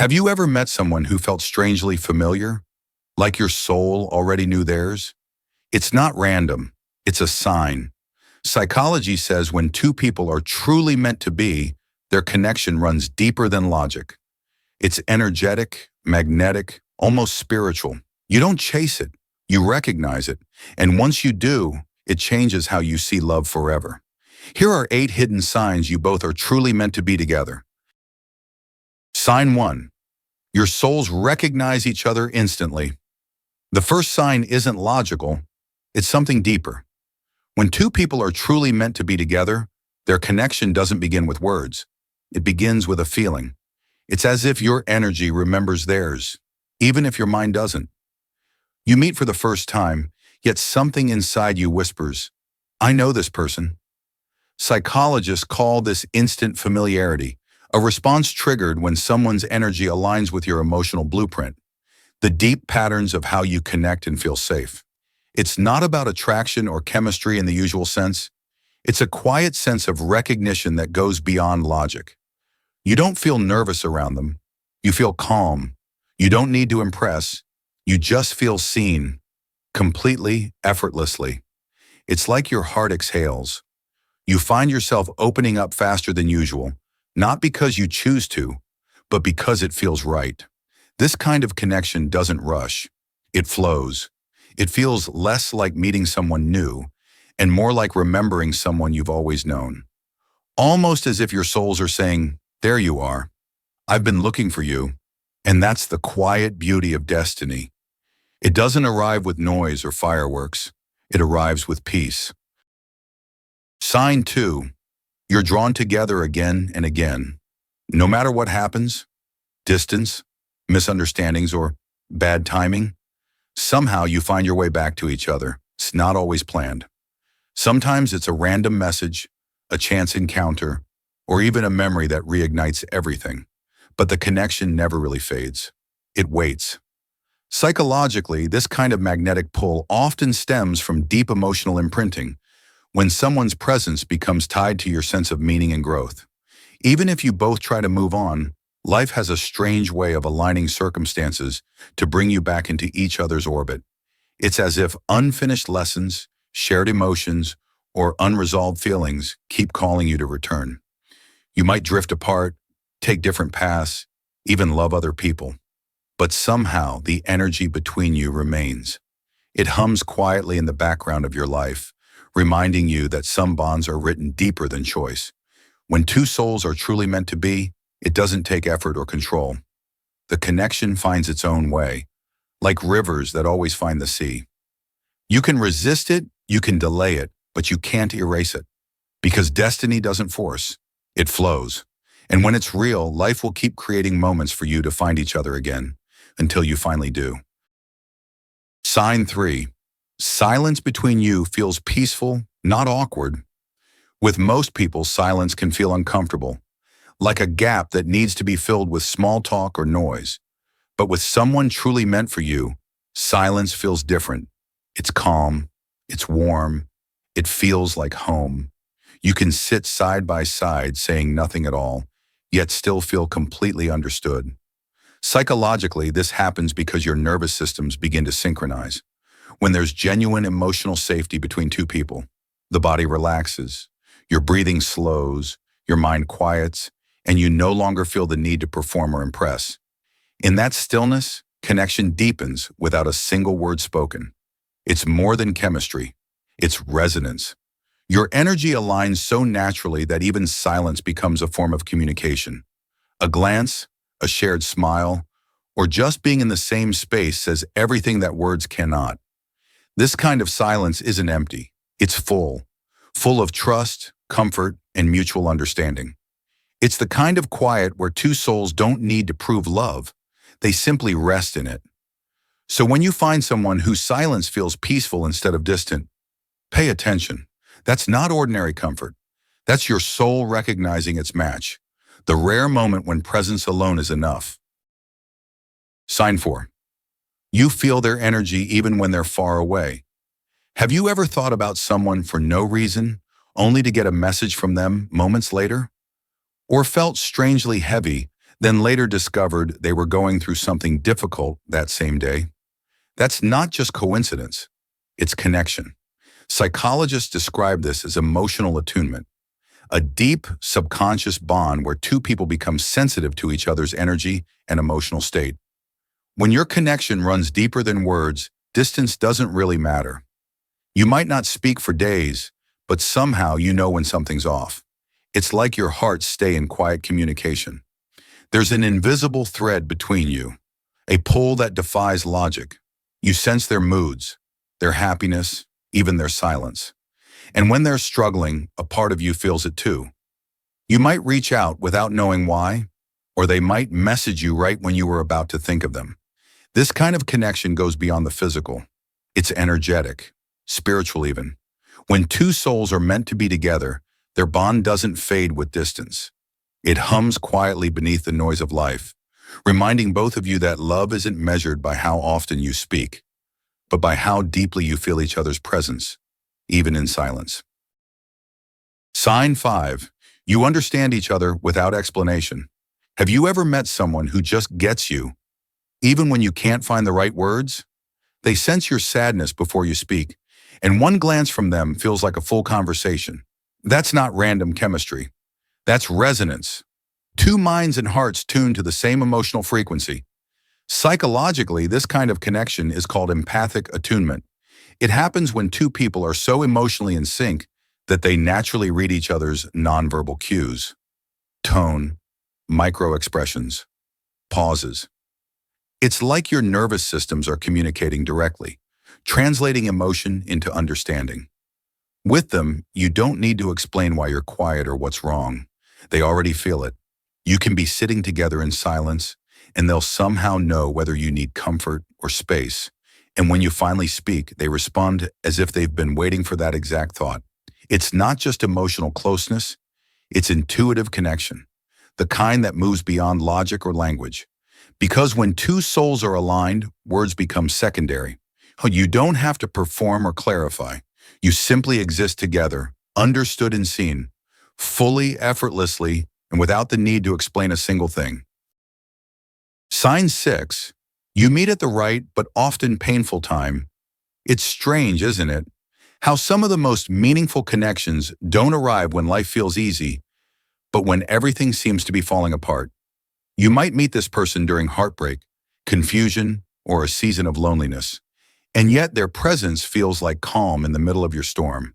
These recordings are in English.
Have you ever met someone who felt strangely familiar, like your soul already knew theirs? It's not random, it's a sign. Psychology says when two people are truly meant to be, their connection runs deeper than logic. It's energetic, magnetic, almost spiritual. You don't chase it, you recognize it. And once you do, it changes how you see love forever. Here are 8 hidden signs you both are truly meant to be together. Sign 1. Your souls recognize each other instantly. The first sign isn't logical, it's something deeper. When two people are truly meant to be together, their connection doesn't begin with words. It begins with a feeling. It's as if your energy remembers theirs, even if your mind doesn't. You meet for the first time, yet something inside you whispers, "I know this person." Psychologists call this instant familiarity, a response triggered when someone's energy aligns with your emotional blueprint, the deep patterns of how you connect and feel safe. It's not about attraction or chemistry in the usual sense. It's a quiet sense of recognition that goes beyond logic. You don't feel nervous around them. You feel calm. You don't need to impress. You just feel seen, completely, effortlessly. It's like your heart exhales. You find yourself opening up faster than usual, not because you choose to, but because it feels right. This kind of connection doesn't rush. It flows. It feels less like meeting someone new and more like remembering someone you've always known. Almost as if your souls are saying, "There you are. I've been looking for you." And that's the quiet beauty of destiny. It doesn't arrive with noise or fireworks. It arrives with peace. Sign 2. You're drawn together again and again. No matter what happens, distance, misunderstandings, or bad timing, somehow you find your way back to each other. It's not always planned. Sometimes it's a random message, a chance encounter, or even a memory that reignites everything. But the connection never really fades. It waits. Psychologically, this kind of magnetic pull often stems from deep emotional imprinting, when someone's presence becomes tied to your sense of meaning and growth. Even if you both try to move on, life has a strange way of aligning circumstances to bring you back into each other's orbit. It's as if unfinished lessons, shared emotions, or unresolved feelings keep calling you to return. You might drift apart, take different paths, even love other people. But somehow the energy between you remains. It hums quietly in the background of your life, reminding you that some bonds are written deeper than choice. When two souls are truly meant to be, it doesn't take effort or control. The connection finds its own way, like rivers that always find the sea. You can resist it, you can delay it, but you can't erase it. Because destiny doesn't force, it flows. And when it's real, life will keep creating moments for you to find each other again, until you finally do. Sign 3. Silence between you feels peaceful, not awkward. With most people, silence can feel uncomfortable, like a gap that needs to be filled with small talk or noise. But with someone truly meant for you, silence feels different. It's calm, it's warm, it feels like home. You can sit side by side saying nothing at all, yet still feel completely understood. Psychologically, this happens because your nervous systems begin to synchronize. When there's genuine emotional safety between two people, the body relaxes, your breathing slows, your mind quiets, and you no longer feel the need to perform or impress. In that stillness, connection deepens without a single word spoken. It's more than chemistry, it's resonance. Your energy aligns so naturally that even silence becomes a form of communication. A glance, a shared smile, or just being in the same space says everything that words cannot. This kind of silence isn't empty, it's full of trust, comfort, and mutual understanding. It's the kind of quiet where two souls don't need to prove love, they simply rest in it. So when you find someone whose silence feels peaceful instead of distant, pay attention. That's not ordinary comfort. That's your soul recognizing its match, the rare moment when presence alone is enough. Sign 4. You feel their energy even when they're far away. Have you ever thought about someone for no reason, only to get a message from them moments later? Or felt strangely heavy then later discovered they were going through something difficult that same day. That's not just coincidence, it's connection. Psychologists describe this as emotional attunement, a deep subconscious bond where two people become sensitive to each other's energy and emotional state. When your connection runs deeper than words, distance doesn't really matter. You might not speak for days, but somehow you know when something's off. It's like your hearts stay in quiet communication. There's an invisible thread between you, a pull that defies logic. You sense their moods, their happiness, even their silence. And when they're struggling, a part of you feels it too. You might reach out without knowing why, or they might message you right when you were about to think of them. This kind of connection goes beyond the physical. It's energetic, spiritual even. When two souls are meant to be together, their bond doesn't fade with distance. It hums quietly beneath the noise of life, reminding both of you that love isn't measured by how often you speak, but by how deeply you feel each other's presence, even in silence. Sign 5. You understand each other without explanation. Have you ever met someone who just gets you, even when you can't find the right words? They sense your sadness before you speak, and one glance from them feels like a full conversation. That's not random chemistry. That's resonance. Two minds and hearts tuned to the same emotional frequency. Psychologically, this kind of connection is called empathic attunement. It happens when two people are so emotionally in sync that they naturally read each other's nonverbal cues. Tone, micro-expressions, pauses. It's like your nervous systems are communicating directly, translating emotion into understanding. With them, you don't need to explain why you're quiet or what's wrong. They already feel it. You can be sitting together in silence, and they'll somehow know whether you need comfort or space. And when you finally speak, they respond as if they've been waiting for that exact thought. It's not just emotional closeness, it's intuitive connection, the kind that moves beyond logic or language. Because when two souls are aligned, words become secondary. You don't have to perform or clarify. You simply exist together, understood and seen, fully, effortlessly, and without the need to explain a single thing. Sign 6. You meet at the right but often painful time. It's strange, isn't it? How some of the most meaningful connections don't arrive when life feels easy, but when everything seems to be falling apart. You might meet this person during heartbreak, confusion, or a season of loneliness, and yet their presence feels like calm in the middle of your storm.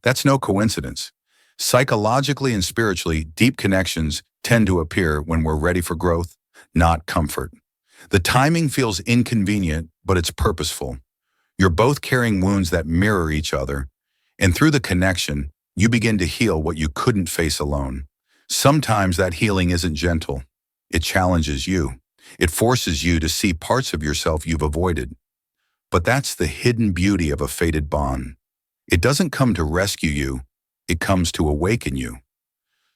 That's no coincidence. Psychologically and spiritually, deep connections tend to appear when we're ready for growth, not comfort. The timing feels inconvenient, but it's purposeful. You're both carrying wounds that mirror each other, and through the connection, you begin to heal what you couldn't face alone. Sometimes that healing isn't gentle. It challenges you. It forces you to see parts of yourself you've avoided. But that's the hidden beauty of a fated bond. It doesn't come to rescue you, it comes to awaken you.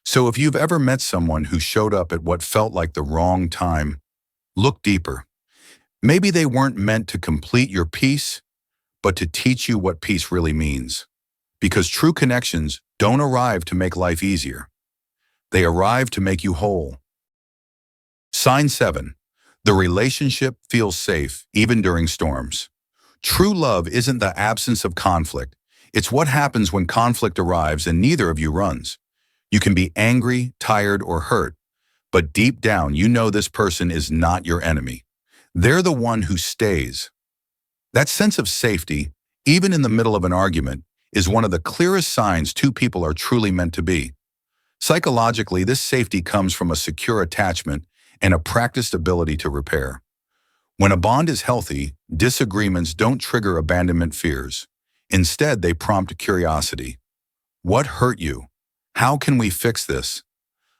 So if you've ever met someone who showed up at what felt like the wrong time, look deeper. Maybe they weren't meant to complete your piece, but to teach you what peace really means. Because true connections don't arrive to make life easier. They arrive to make you whole. Sign 7. The relationship feels safe, even during storms. True love isn't the absence of conflict. It's what happens when conflict arrives and neither of you runs. You can be angry, tired, or hurt, but deep down you know this person is not your enemy. They're the one who stays. That sense of safety, even in the middle of an argument, is one of the clearest signs two people are truly meant to be. Psychologically, this safety comes from a secure attachment and a practiced ability to repair. When a bond is healthy, disagreements don't trigger abandonment fears. Instead, they prompt curiosity. What hurt you? How can we fix this?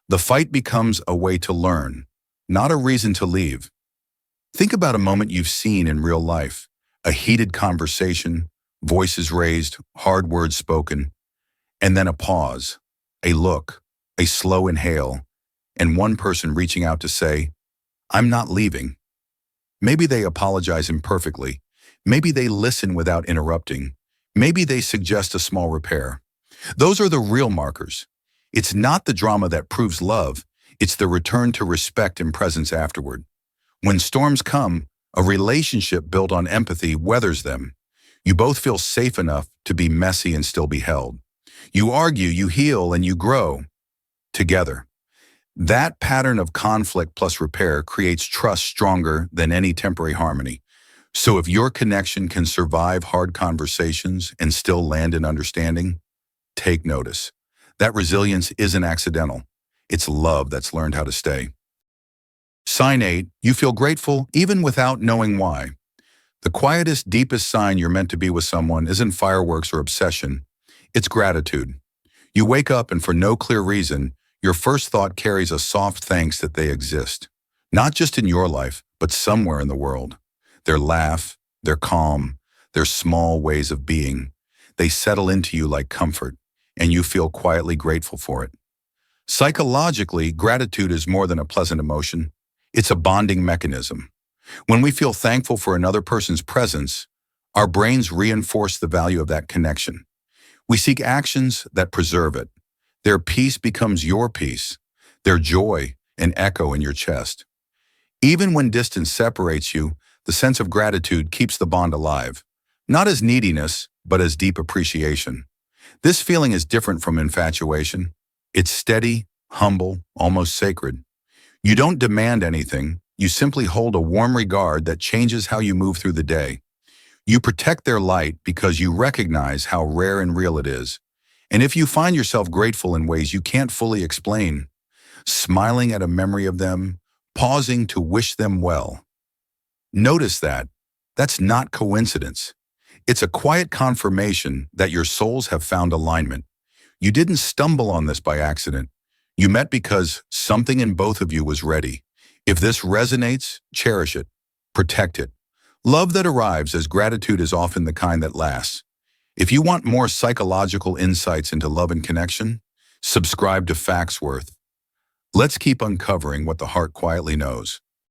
The fight becomes a way to learn, not a reason to leave. Think about a moment you've seen in real life. A heated conversation, voices raised, hard words spoken, and then a pause, a look, a slow inhale, and one person reaching out to say, "I'm not leaving." Maybe they apologize imperfectly. Maybe they listen without interrupting. Maybe they suggest a small repair. Those are the real markers. It's not the drama that proves love. It's the return to respect and presence afterward. When storms come, a relationship built on empathy weathers them. You both feel safe enough to be messy and still be held. You argue, you heal, and you grow together. That pattern of conflict plus repair creates trust stronger than any temporary harmony. So if your connection can survive hard conversations and still land in understanding, take notice. That resilience isn't accidental. It's love that's learned how to stay. Sign 8, you feel grateful even without knowing why. The quietest, deepest sign you're meant to be with someone isn't fireworks or obsession. It's gratitude. You wake up and for no clear reason, your first thought carries a soft thanks that they exist. Not just in your life, but somewhere in the world. Their laugh, their calm, their small ways of being. They settle into you like comfort, and you feel quietly grateful for it. Psychologically, gratitude is more than a pleasant emotion. It's a bonding mechanism. When we feel thankful for another person's presence, our brains reinforce the value of that connection. We seek actions that preserve it. Their peace becomes your peace, their joy an echo in your chest. Even when distance separates you, the sense of gratitude keeps the bond alive, not as neediness, but as deep appreciation. This feeling is different from infatuation. It's steady, humble, almost sacred. You don't demand anything, you simply hold a warm regard that changes how you move through the day. You protect their light because you recognize how rare and real it is. And if you find yourself grateful in ways you can't fully explain, smiling at a memory of them, pausing to wish them well, notice that. That's not coincidence. It's a quiet confirmation that your souls have found alignment. You didn't stumble on this by accident. You met because something in both of you was ready. If this resonates, cherish it, protect it. Love that arrives as gratitude is often the kind that lasts. If you want more psychological insights into love and connection, subscribe to Facts Worth. Let's keep uncovering what the heart quietly knows.